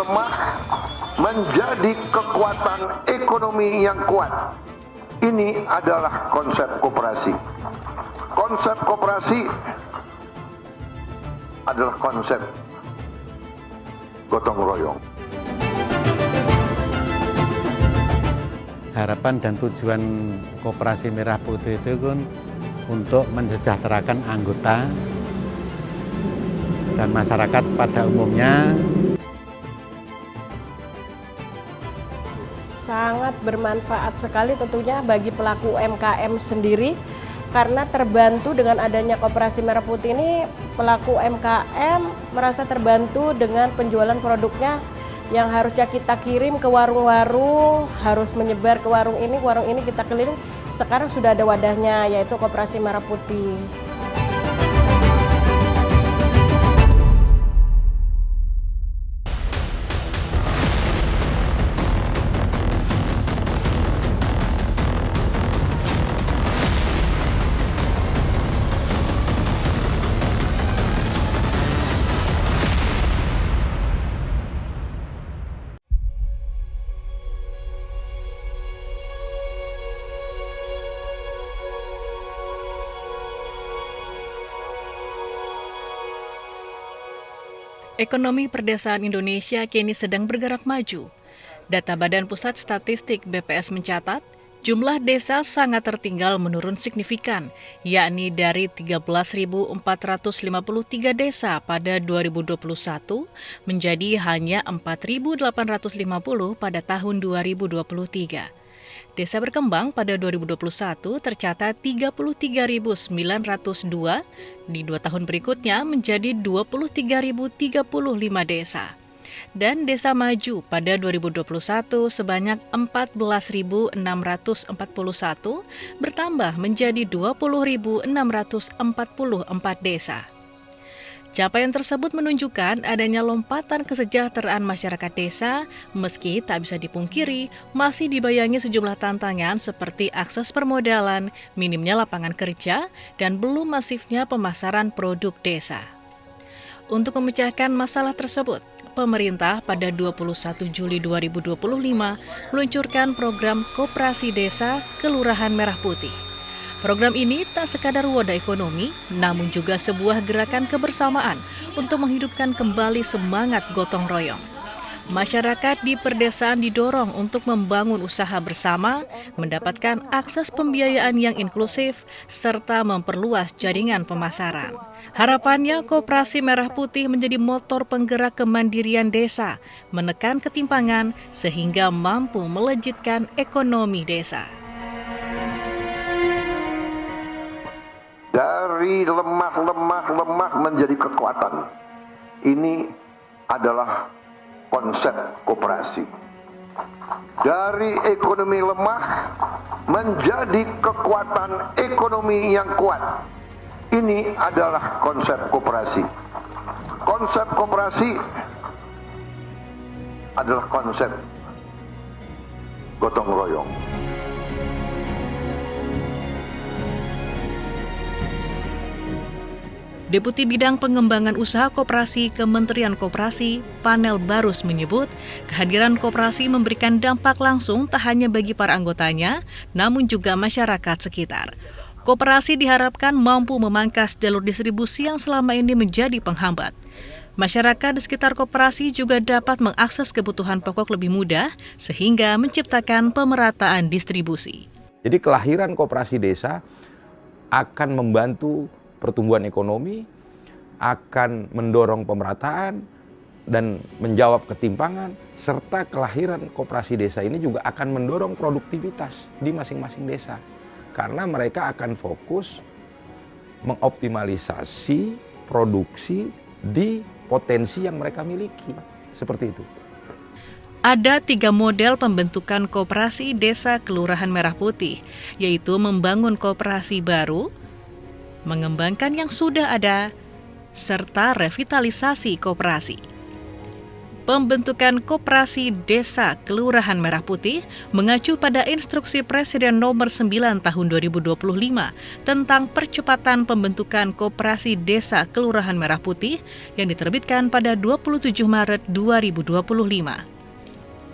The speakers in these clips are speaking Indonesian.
lemah menjadi kekuatan ekonomi yang kuat. Ini adalah konsep koperasi. Konsep koperasi adalah konsep gotong royong. Harapan dan tujuan Koperasi Merah Putih itu kan untuk mensejahterakan anggota dan masyarakat pada umumnya. Sangat bermanfaat sekali tentunya bagi pelaku UMKM sendiri, karena terbantu dengan adanya Koperasi Merah Putih ini, pelaku UMKM merasa terbantu dengan penjualan produknya yang harusnya kita kirim ke warung-warung, harus menyebar ke warung ini kita keliling. Sekarang sudah ada wadahnya, yaitu Koperasi Merah Putih. Ekonomi perdesaan Indonesia kini sedang bergerak maju. Data Badan Pusat Statistik BPS mencatat, jumlah desa sangat tertinggal menurun signifikan, yakni dari 13.453 desa pada 2021 menjadi hanya 4.850 pada tahun 2023. Desa berkembang pada 2021 tercatat 33.902, di 2 tahun berikutnya menjadi 23.035 desa. Dan desa maju pada 2021 sebanyak 14.641 bertambah menjadi 20.644 desa. Capaian tersebut menunjukkan adanya lompatan kesejahteraan masyarakat desa, meski tak bisa dipungkiri masih dibayangi sejumlah tantangan seperti akses permodalan, minimnya lapangan kerja, dan belum masifnya pemasaran produk desa. Untuk memecahkan masalah tersebut, pemerintah pada 21 Juli 2025 meluncurkan program Koperasi Desa Kelurahan Merah Putih. Program ini tak sekadar wadah ekonomi, namun juga sebuah gerakan kebersamaan untuk menghidupkan kembali semangat gotong royong. Masyarakat di perdesaan didorong untuk membangun usaha bersama, mendapatkan akses pembiayaan yang inklusif, serta memperluas jaringan pemasaran. Harapannya, Koperasi Merah Putih menjadi motor penggerak kemandirian desa, menekan ketimpangan, sehingga mampu melejitkan ekonomi desa. Dari lemah menjadi kekuatan. Ini adalah konsep koperasi. Dari ekonomi lemah menjadi kekuatan ekonomi yang kuat. Ini adalah konsep koperasi. Konsep koperasi adalah konsep gotong royong. Deputi Bidang Pengembangan Usaha Koperasi Kementerian Koperasi, Panel Barus menyebut, kehadiran koperasi memberikan dampak langsung tak hanya bagi para anggotanya, namun juga masyarakat sekitar. Koperasi diharapkan mampu memangkas jalur distribusi yang selama ini menjadi penghambat. Masyarakat di sekitar koperasi juga dapat mengakses kebutuhan pokok lebih mudah, sehingga menciptakan pemerataan distribusi. Jadi kelahiran koperasi desa akan membantu pertumbuhan ekonomi, akan mendorong pemerataan dan menjawab ketimpangan, serta kelahiran koperasi desa ini juga akan mendorong produktivitas di masing-masing desa. Karena mereka akan fokus mengoptimalisasi produksi di potensi yang mereka miliki. Seperti itu. Ada 3 model pembentukan Koperasi Desa Kelurahan Merah Putih, yaitu membangun koperasi baru, mengembangkan yang sudah ada, serta revitalisasi koperasi. pembentukan Koperasi Desa Kelurahan Merah Putih mengacu pada Instruksi Presiden Nomor 9 Tahun 2025 tentang percepatan pembentukan Koperasi Desa Kelurahan Merah Putih yang diterbitkan pada 27 Maret 2025.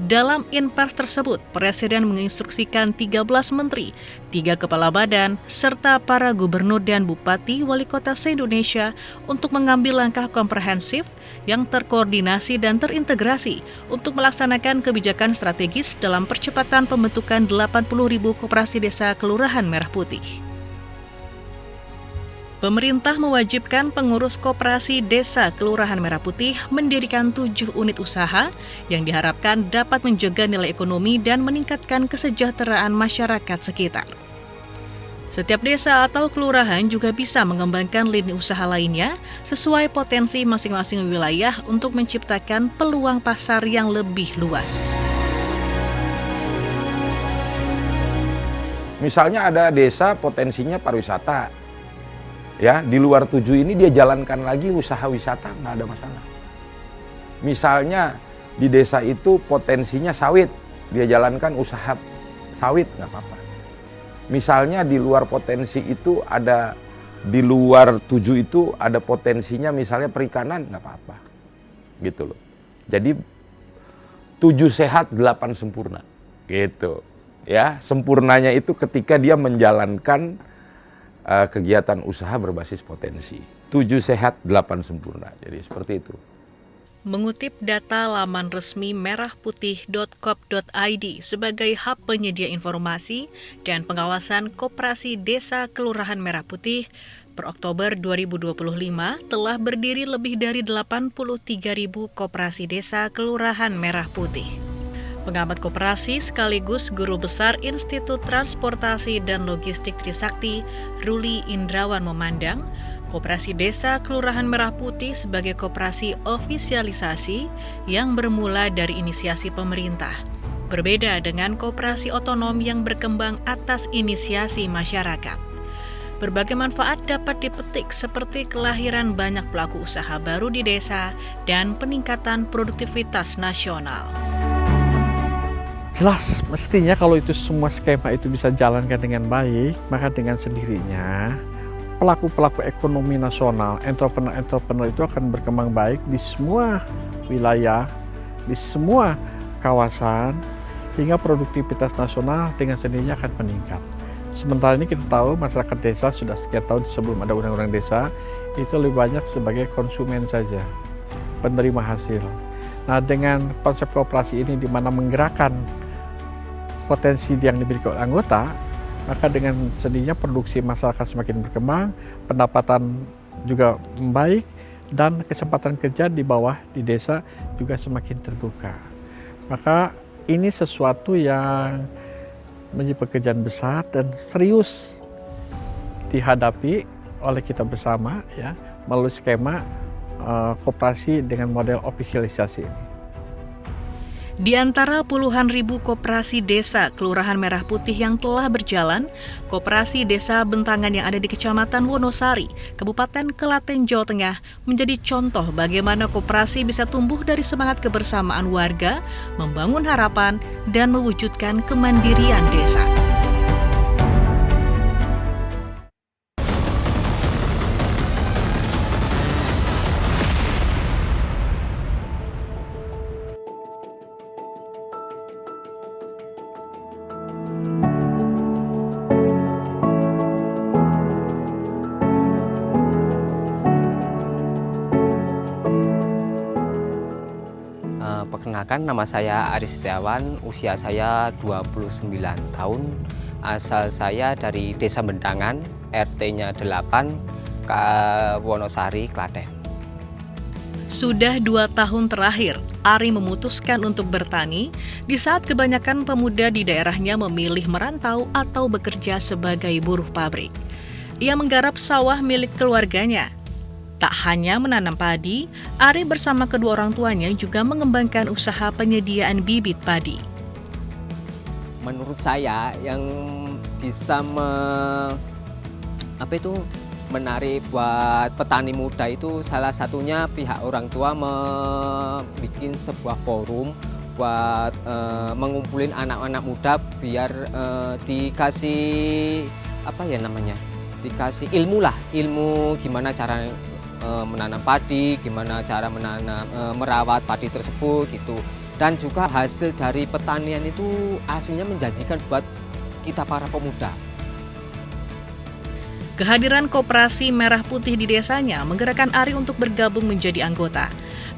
Dalam Inpres tersebut, Presiden menginstruksikan 13 menteri, 3 kepala badan, serta para gubernur dan bupati wali kota se-Indonesia untuk mengambil langkah komprehensif yang terkoordinasi dan terintegrasi untuk melaksanakan kebijakan strategis dalam percepatan pembentukan 80.000 koperasi desa Kelurahan Merah Putih. Pemerintah mewajibkan pengurus Koperasi Desa Kelurahan Merah Putih mendirikan 7 unit usaha yang diharapkan dapat menjaga nilai ekonomi dan meningkatkan kesejahteraan masyarakat sekitar. Setiap desa atau kelurahan juga bisa mengembangkan lini usaha lainnya sesuai potensi masing-masing wilayah untuk menciptakan peluang pasar yang lebih luas. Misalnya ada desa potensinya pariwisata. Ya, di luar 7 ini dia jalankan lagi usaha wisata, nggak ada masalah. Misalnya di desa itu potensinya sawit, dia jalankan usaha sawit, nggak apa-apa. Misalnya di luar potensi itu ada, di luar 7 itu ada potensinya misalnya perikanan, nggak apa-apa. Gitu loh. Jadi 7 sehat, 8 sempurna. Gitu. Ya, sempurnanya itu ketika dia menjalankan kegiatan usaha berbasis potensi. 7 sehat, 8 sempurna. Jadi seperti itu. Mengutip data laman resmi merahputih.gov.id sebagai hub penyedia informasi dan pengawasan Koperasi Desa Kelurahan Merah Putih, per Oktober 2025 telah berdiri lebih dari 83.000 koperasi desa Kelurahan Merah Putih. Pengamat koperasi sekaligus guru besar Institut Transportasi dan Logistik Trisakti, Ruli Indrawan memandang Koperasi Desa Kelurahan Merah Putih sebagai koperasi ofisialisasi yang bermula dari inisiasi pemerintah. Berbeda dengan koperasi otonom yang berkembang atas inisiasi masyarakat. Berbagai manfaat dapat dipetik seperti kelahiran banyak pelaku usaha baru di desa dan peningkatan produktivitas nasional. Jelas, mestinya kalau itu semua skema itu bisa jalankan dengan baik, maka dengan sendirinya pelaku-pelaku ekonomi nasional, entrepreneur-entrepreneur itu akan berkembang baik di semua wilayah, di semua kawasan, hingga produktivitas nasional dengan sendirinya akan meningkat. Sementara ini kita tahu masyarakat desa sudah sekian tahun sebelum ada undang-undang desa, itu lebih banyak sebagai konsumen saja, penerima hasil. Nah, dengan konsep koperasi ini di mana menggerakkan potensi yang dimiliki oleh anggota, maka dengan sendirinya produksi masyarakat semakin berkembang, pendapatan juga membaik, dan kesempatan kerja di bawah di desa juga semakin terbuka. Maka ini sesuatu yang menjadi pekerjaan besar dan serius dihadapi oleh kita bersama, ya, melalui skema koperasi dengan model ofisialisasi ini. Di antara puluhan ribu koperasi desa Kelurahan Merah Putih yang telah berjalan, Koperasi Desa Bentangan yang ada di Kecamatan Wonosari, Kabupaten Klaten, Jawa Tengah, menjadi contoh bagaimana koperasi bisa tumbuh dari semangat kebersamaan warga, membangun harapan, dan mewujudkan kemandirian desa. Perkenalkan, nama saya Aris Setiawan, usia saya 29 tahun, asal saya dari Desa Bentangan, RT-nya 8, Wonosari, Klaten. Sudah 2 tahun terakhir, Ari memutuskan untuk bertani di saat kebanyakan pemuda di daerahnya memilih merantau atau bekerja sebagai buruh pabrik. Ia menggarap sawah milik keluarganya. Tak hanya menanam padi, Ari bersama kedua orang tuanya juga mengembangkan usaha penyediaan bibit padi. Menurut saya yang bisa menarik buat petani muda itu salah satunya pihak orang tua membuat sebuah forum buat mengumpulin anak-anak muda biar dikasih apa ya namanya, dikasih ilmu lah, ilmu gimana cara menanam padi, gimana cara merawat padi tersebut gitu. Dan juga hasil dari pertanian itu hasilnya menjanjikan buat kita para pemuda. Kehadiran Koperasi Merah Putih di desanya menggerakkan Ari untuk bergabung menjadi anggota.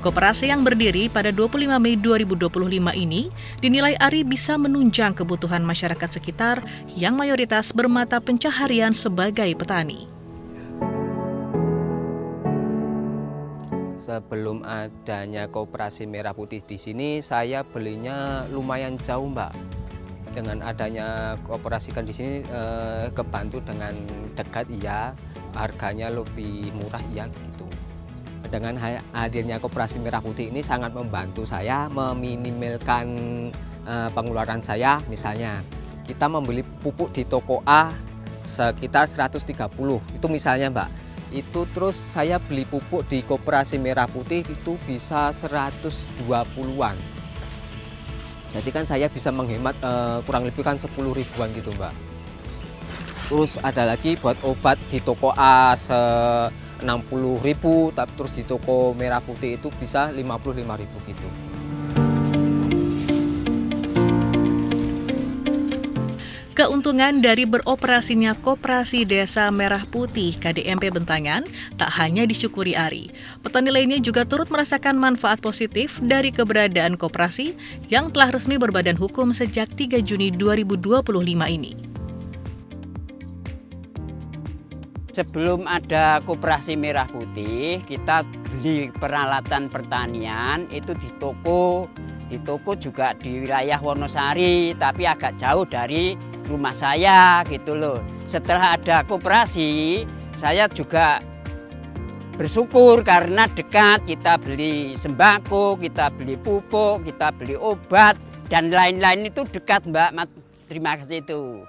Koperasi yang berdiri pada 25 Mei 2025 ini dinilai Ari bisa menunjang kebutuhan masyarakat sekitar yang mayoritas bermata pencaharian sebagai petani. Sebelum adanya Koperasi Merah Putih di sini, saya belinya lumayan jauh, Mbak. Dengan adanya koperasi kan di sini kebantu dengan dekat, ya, harganya lebih murah, ya gitu. Dengan hadirnya Koperasi Merah Putih ini sangat membantu saya meminimalkan pengeluaran saya. Misalnya kita membeli pupuk di toko A sekitar 130, itu misalnya, Mbak. Itu terus saya beli pupuk di Koperasi Merah Putih itu bisa 120-an. Jadi kan saya bisa menghemat kurang lebih kan 10 ribuan gitu, Mbak. Terus ada lagi buat obat di toko A 60.000, tapi terus di toko Merah Putih itu bisa 55.000 gitu. Keuntungan dari beroperasinya Koperasi Desa Merah Putih KDMP Bentangan tak hanya disyukuri Ari. Petani lainnya juga turut merasakan manfaat positif dari keberadaan koperasi yang telah resmi berbadan hukum sejak 3 Juni 2025 ini. Sebelum ada Koperasi Merah Putih, kita beli peralatan pertanian itu di toko juga di wilayah Wonosari, tapi agak jauh dari rumah saya gitu loh. Setelah ada koperasi, saya juga bersyukur karena dekat, kita beli sembako, kita beli pupuk, kita beli obat, dan lain-lain itu dekat, Mbak. Terima kasih itu.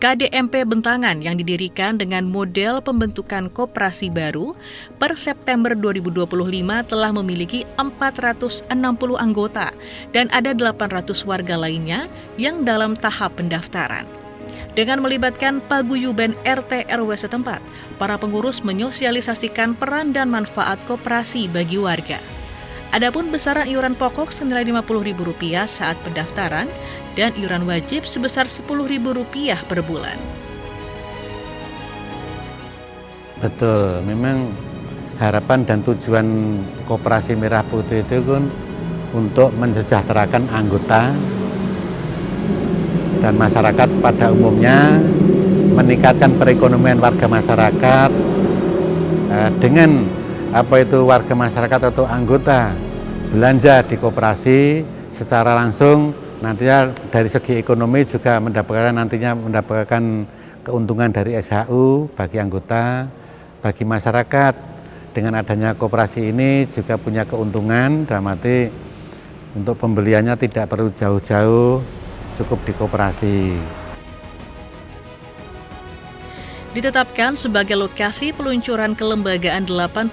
KDMP Bentangan yang didirikan dengan model pembentukan koperasi baru per September 2025 telah memiliki 460 anggota dan ada 800 warga lainnya yang dalam tahap pendaftaran. Dengan melibatkan paguyuban RT RW setempat, para pengurus menyosialisasikan peran dan manfaat koperasi bagi warga. Adapun besaran iuran pokok senilai Rp50.000 saat pendaftaran dan iuran wajib sebesar Rp10.000 per bulan. Betul, memang harapan dan tujuan Koperasi Merah Putih itu kan untuk mensejahterakan anggota dan masyarakat pada umumnya, meningkatkan perekonomian warga masyarakat dengan apa itu warga masyarakat atau anggota belanja di koperasi secara langsung. Nantinya dari segi ekonomi juga mendapatkan keuntungan dari SHU bagi anggota, bagi masyarakat. Dengan adanya koperasi ini juga punya keuntungan, dalam arti untuk pembeliannya tidak perlu jauh-jauh, cukup di koperasi. Ditetapkan sebagai lokasi peluncuran kelembagaan 80.000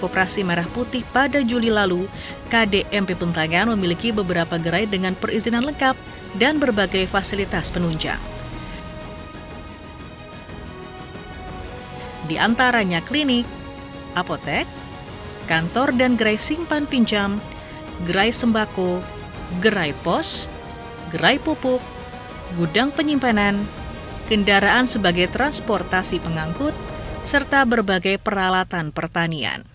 Koperasi Merah Putih pada Juli lalu, KDMP Bentangan memiliki beberapa gerai dengan perizinan lengkap dan berbagai fasilitas penunjang. Di antaranya klinik, apotek, kantor dan gerai simpan pinjam, gerai sembako, gerai pos, gerai pupuk, gudang penyimpanan, kendaraan sebagai transportasi pengangkut, serta berbagai peralatan pertanian.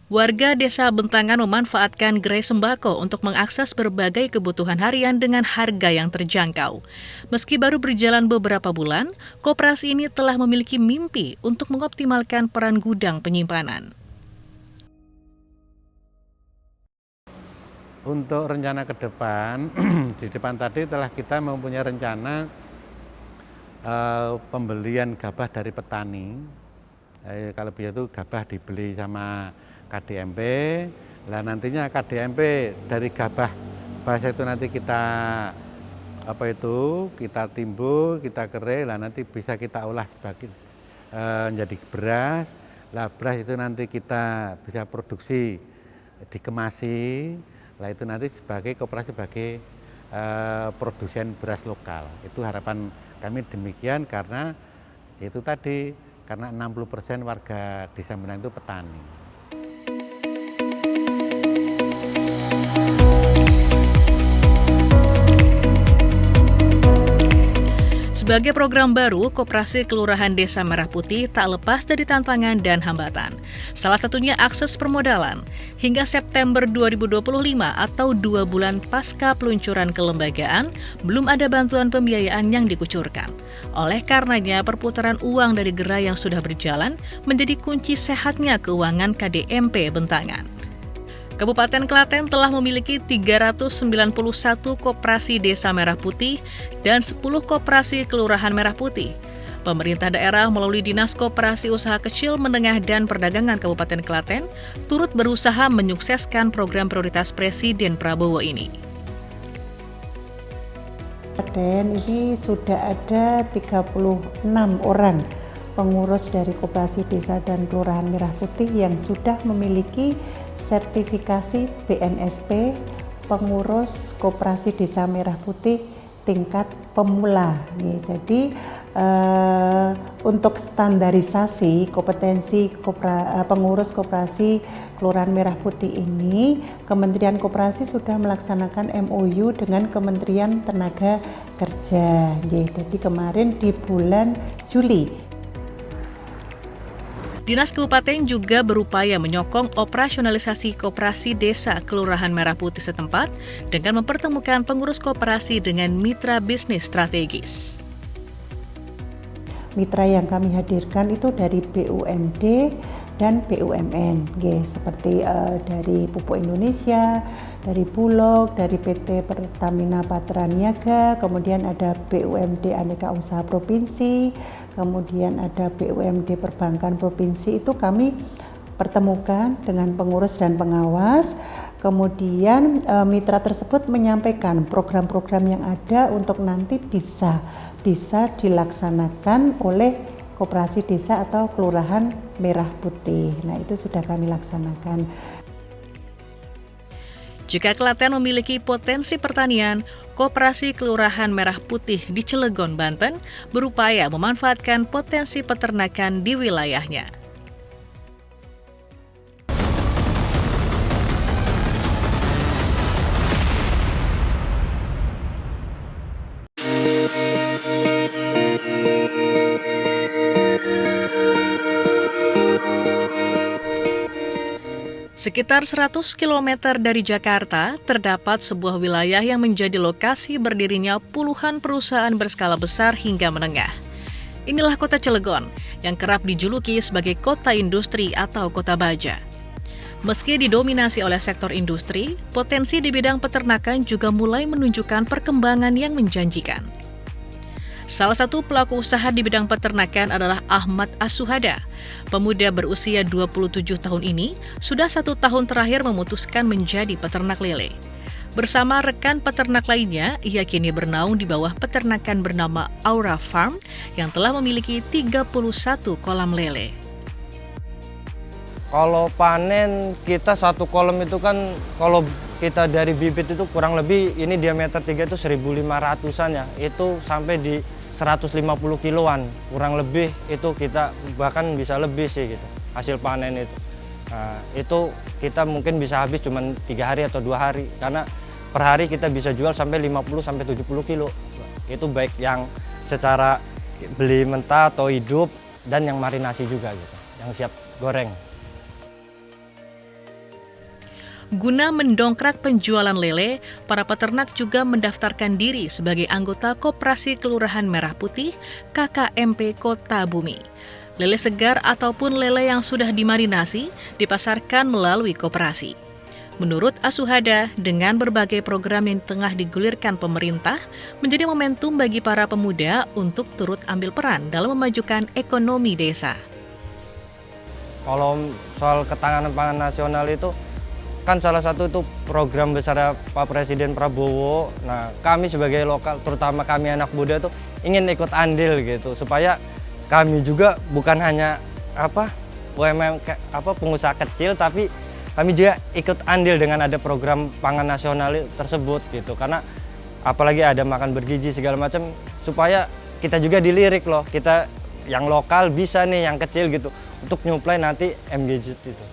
Warga Desa Bentangan memanfaatkan gerai sembako untuk mengakses berbagai kebutuhan harian dengan harga yang terjangkau. Meski baru berjalan beberapa bulan, koperasi ini telah memiliki mimpi untuk mengoptimalkan peran gudang penyimpanan. Untuk rencana ke depan, di depan tadi telah kita mempunyai rencana pembelian gabah dari petani. Kalau biasa itu gabah dibeli sama KDMP. Nah nantinya KDMP dari gabah itu nanti kita kita timbul, kita kering, lah nanti bisa kita olah sebagai jadi beras. Lah beras itu nanti kita bisa produksi, dikemasi, lah itu nanti sebagai koperasi sebagai produsen beras lokal. Itu harapan kami demikian karena itu tadi, karena 60% warga Desa Minang itu petani. Sebagai program baru, Koperasi Kelurahan Desa Merah Putih tak lepas dari tantangan dan hambatan. Salah satunya akses permodalan. Hingga September 2025 atau 2 bulan pasca peluncuran kelembagaan, belum ada bantuan pembiayaan yang dikucurkan. Oleh karenanya, perputaran uang dari gerai yang sudah berjalan menjadi kunci sehatnya keuangan KDMP Bentangan. Kabupaten Klaten telah memiliki 391 koperasi Desa Merah Putih dan 10 koperasi Kelurahan Merah Putih. Pemerintah daerah melalui Dinas Koperasi Usaha Kecil, Menengah, dan Perdagangan Kabupaten Klaten turut berusaha menyukseskan program prioritas Presiden Prabowo ini. Klaten ini sudah ada 36 orang pengurus dari Koperasi Desa dan Kelurahan Merah Putih yang sudah memiliki sertifikasi BNSP pengurus Koperasi Desa Merah Putih tingkat pemula. Jadi untuk standarisasi kompetensi pengurus Koperasi Kelurahan Merah Putih ini, Kementerian Koperasi sudah melaksanakan MOU dengan Kementerian Tenaga Kerja. Jadi kemarin di bulan Juli. Dinas Kabupaten juga berupaya menyokong operasionalisasi koperasi desa Kelurahan Merah Putih setempat dengan mempertemukan pengurus koperasi dengan mitra bisnis strategis. Mitra yang kami hadirkan itu dari BUMD dan BUMN, seperti dari Pupuk Indonesia, dari Bulog, dari PT Pertamina Patra Niaga, kemudian ada BUMD Aneka Usaha Provinsi, kemudian ada BUMD Perbankan Provinsi. Itu kami pertemukan dengan pengurus dan pengawas. Kemudian mitra tersebut menyampaikan program-program yang ada untuk nanti bisa dilaksanakan oleh Koperasi Desa atau Kelurahan Merah Putih. Nah, itu sudah kami laksanakan. Jika Klaten memiliki potensi pertanian, Koperasi Kelurahan Merah Putih di Cilegon, Banten berupaya memanfaatkan potensi peternakan di wilayahnya. Sekitar 100 km dari Jakarta, terdapat sebuah wilayah yang menjadi lokasi berdirinya puluhan perusahaan berskala besar hingga menengah. Inilah kota Cilegon, yang kerap dijuluki sebagai kota industri atau kota baja. Meski didominasi oleh sektor industri, potensi di bidang peternakan juga mulai menunjukkan perkembangan yang menjanjikan. Salah satu pelaku usaha di bidang peternakan adalah Ahmad Asuhada. Pemuda berusia 27 tahun ini sudah 1 tahun terakhir memutuskan menjadi peternak lele. Bersama rekan peternak lainnya, ia kini bernaung di bawah peternakan bernama Aura Farm yang telah memiliki 31 kolam lele. Kalau panen kita 1 kolam itu kan, kalau kita dari bibit itu kurang lebih ini diameter 3 itu 1.500-an ya, itu sampai di 150 kiloan, kurang lebih itu kita bahkan bisa lebih sih gitu hasil panen itu. Nah, itu kita mungkin bisa habis cuma 3 hari atau 2 hari, karena per hari kita bisa jual sampai 50-70 kilo. Itu baik yang secara beli mentah atau hidup dan yang marinasi juga gitu, yang siap goreng. Guna mendongkrak penjualan lele, para peternak juga mendaftarkan diri sebagai anggota Koperasi Kelurahan Merah Putih KKMP Kota Bumi. Lele segar ataupun lele yang sudah dimarinasi dipasarkan melalui koperasi. Menurut Asuhada, dengan berbagai program yang tengah digulirkan pemerintah, menjadi momentum bagi para pemuda untuk turut ambil peran dalam memajukan ekonomi desa. Kalau soal ketahanan pangan nasional itu, kan salah satu itu program besar Pak Presiden Prabowo. Nah, kami sebagai lokal, terutama kami anak muda tuh ingin ikut andil gitu, supaya kami juga bukan hanya UMKM pengusaha kecil, tapi kami juga ikut andil dengan ada program pangan nasional tersebut gitu. Karena apalagi ada makan bergizi segala macam, supaya kita juga dilirik loh, kita yang lokal bisa nih, yang kecil gitu, untuk nyuplai nanti MGZ itu.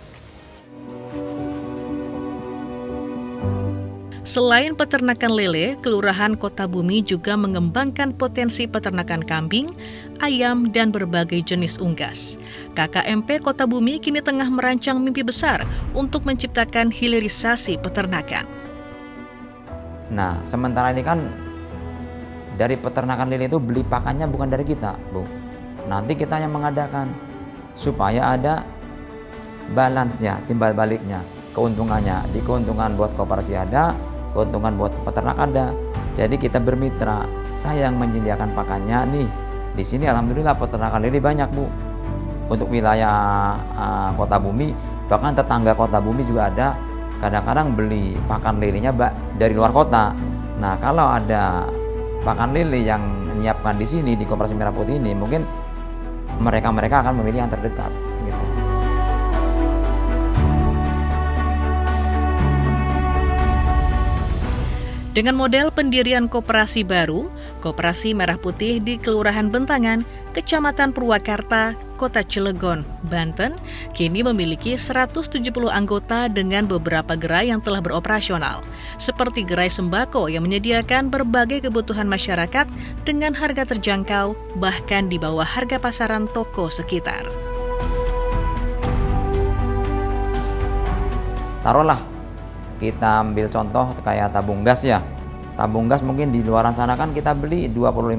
Selain peternakan lele, Kelurahan Kota Bumi juga mengembangkan potensi peternakan kambing, ayam, dan berbagai jenis unggas. KKMP Kota Bumi kini tengah merancang mimpi besar untuk menciptakan hilirisasi peternakan. Nah, sementara ini kan dari peternakan lele itu beli pakannya bukan dari kita, Bu. Nanti kita yang mengadakan supaya ada balance ya, timbal baliknya, keuntungannya. Di keuntungan buat koperasi ada, keuntungan buat peternak ada. Jadi kita bermitra. Saya yang menyediakan pakannya nih. Di sini alhamdulillah peternakan lele banyak, Bu. Untuk wilayah Kota Bumi, bahkan tetangga Kota Bumi juga ada. Kadang-kadang beli pakan lelenya dari luar kota. Nah, kalau ada pakan lele yang menyiapkan di sini di Koperasi Merah Putih ini, mungkin mereka akan memilih yang terdekat. Gitu. Dengan model pendirian koperasi baru, Koperasi Merah Putih di Kelurahan Bentangan, Kecamatan Purwakarta, Kota Cilegon, Banten, kini memiliki 170 anggota dengan beberapa gerai yang telah beroperasional, seperti gerai sembako yang menyediakan berbagai kebutuhan masyarakat dengan harga terjangkau, bahkan di bawah harga pasaran toko sekitar. Taruhlah, kita ambil contoh kayak tabung gas ya. Tabung gas mungkin di luaran sana kan kita beli 25.000,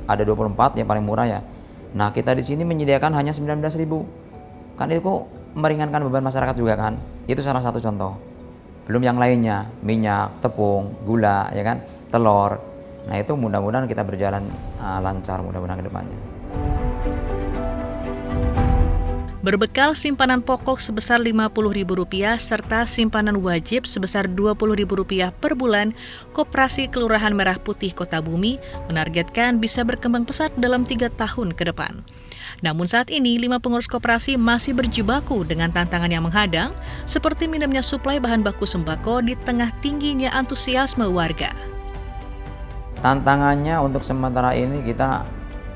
ada 24 yang paling murah ya. Nah, kita di sini menyediakan hanya 19.000. Kan itu meringankan beban masyarakat juga kan. Itu salah satu contoh. Belum yang lainnya, minyak, tepung, gula, ya kan, telur. Nah, itu mudah-mudahan kita berjalan lancar mudah-mudahan ke depannya. Berbekal simpanan pokok sebesar Rp50.000 serta simpanan wajib sebesar Rp20.000 per bulan, Koperasi Kelurahan Merah Putih Kota Bumi menargetkan bisa berkembang pesat dalam 3 tahun ke depan. Namun saat ini 5 pengurus koperasi masih berjibaku dengan tantangan yang menghadang, seperti minimnya suplai bahan baku sembako di tengah tingginya antusiasme warga. Tantangannya untuk sementara ini kita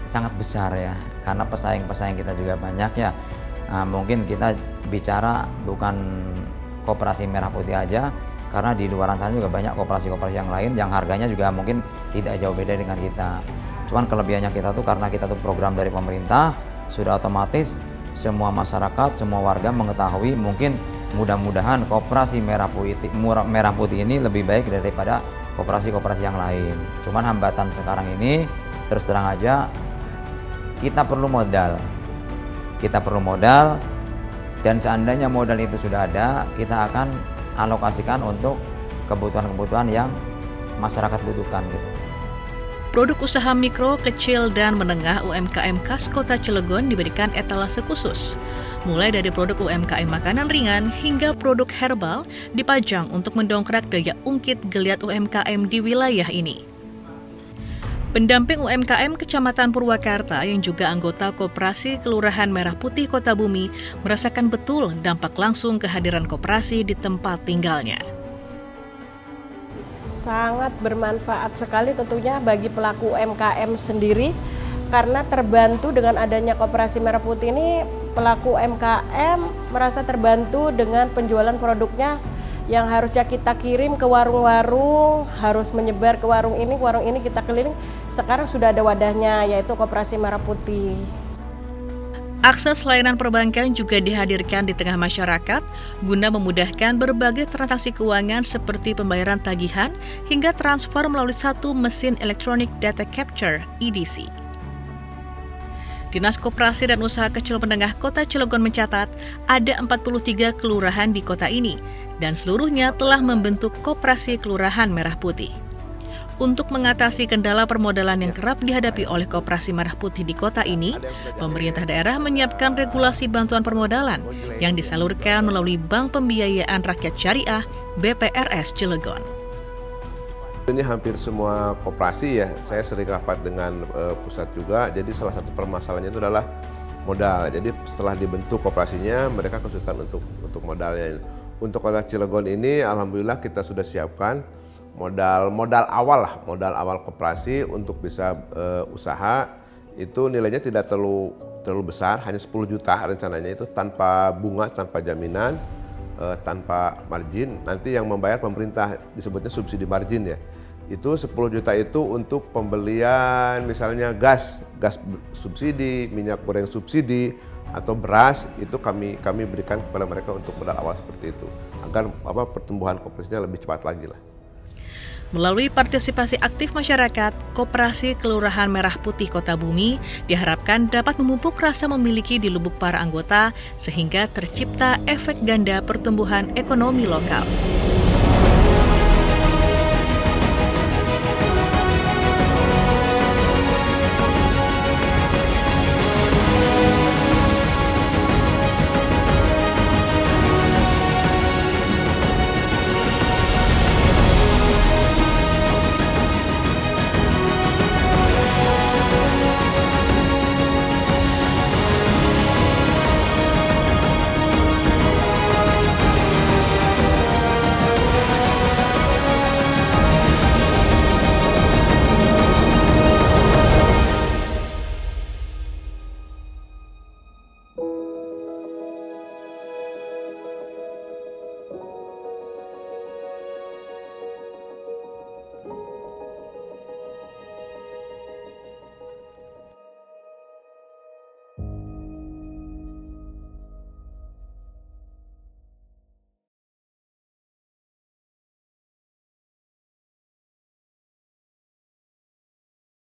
sangat besar ya, karena pesaing-pesaing kita juga banyak ya. Nah, mungkin kita bicara bukan Koperasi Merah Putih aja, karena di luaran sana juga banyak koperasi-koperasi yang lain yang harganya juga mungkin tidak jauh beda dengan kita. Cuman kelebihannya kita tuh karena kita tuh program dari pemerintah, sudah otomatis semua masyarakat, semua warga mengetahui. Mungkin mudah-mudahan Koperasi Merah Putih ini lebih baik daripada koperasi-koperasi yang lain. Cuman hambatan sekarang ini terus terang aja, kita perlu modal. Dan seandainya modal itu sudah ada, kita akan alokasikan untuk kebutuhan-kebutuhan yang masyarakat butuhkan gitu. Produk usaha mikro, kecil, dan menengah UMKM khas Kota Cilegon diberikan etalase khusus. Mulai dari produk UMKM makanan ringan hingga produk herbal dipajang untuk mendongkrak daya ungkit geliat UMKM di wilayah ini. Pendamping UMKM Kecamatan Purwakarta yang juga anggota Koperasi Kelurahan Merah Putih Kota Bumi merasakan betul dampak langsung kehadiran koperasi di tempat tinggalnya. Sangat bermanfaat sekali tentunya bagi pelaku UMKM sendiri, karena terbantu dengan adanya Koperasi Merah Putih ini, pelaku UMKM merasa terbantu dengan penjualan produknya yang harusnya kita kirim ke warung-warung, harus menyebar ke warung ini kita keliling. Sekarang sudah ada wadahnya, yaitu Koperasi Merah Putih. Akses layanan perbankan juga dihadirkan di tengah masyarakat guna memudahkan berbagai transaksi keuangan seperti pembayaran tagihan hingga transfer melalui satu mesin Electronic Data Capture (EDC). Dinas Koperasi dan Usaha Kecil Menengah Kota Cilegon mencatat ada 43 kelurahan di kota ini dan seluruhnya telah membentuk Koperasi Kelurahan Merah Putih. Untuk mengatasi kendala permodalan yang kerap dihadapi oleh Koperasi Merah Putih di kota ini, pemerintah daerah menyiapkan regulasi bantuan permodalan yang disalurkan melalui Bank Pembiayaan Rakyat Syariah BPRS Cilegon. Ini hampir semua koperasi ya, saya sering rapat dengan pusat juga, jadi salah satu permasalahannya itu adalah modal. Jadi setelah dibentuk koperasinya, mereka kesulitan untuk modalnya. Untuk kota Cilegon ini, alhamdulillah kita sudah siapkan modal awal koperasi untuk bisa usaha. Itu nilainya tidak terlalu besar, hanya 10 juta rencananya, itu tanpa bunga, tanpa jaminan, tanpa margin. Nanti yang membayar pemerintah, disebutnya subsidi margin ya. Itu 10 juta itu untuk pembelian misalnya gas subsidi, minyak goreng subsidi, atau beras, itu kami berikan kepada mereka untuk modal awal seperti itu, agar pertumbuhan koperasinya lebih cepat lagi lah. Melalui partisipasi aktif masyarakat, Koperasi Kelurahan Merah Putih Kota Bumi diharapkan dapat memupuk rasa memiliki di lubuk para anggota sehingga tercipta efek ganda pertumbuhan ekonomi lokal.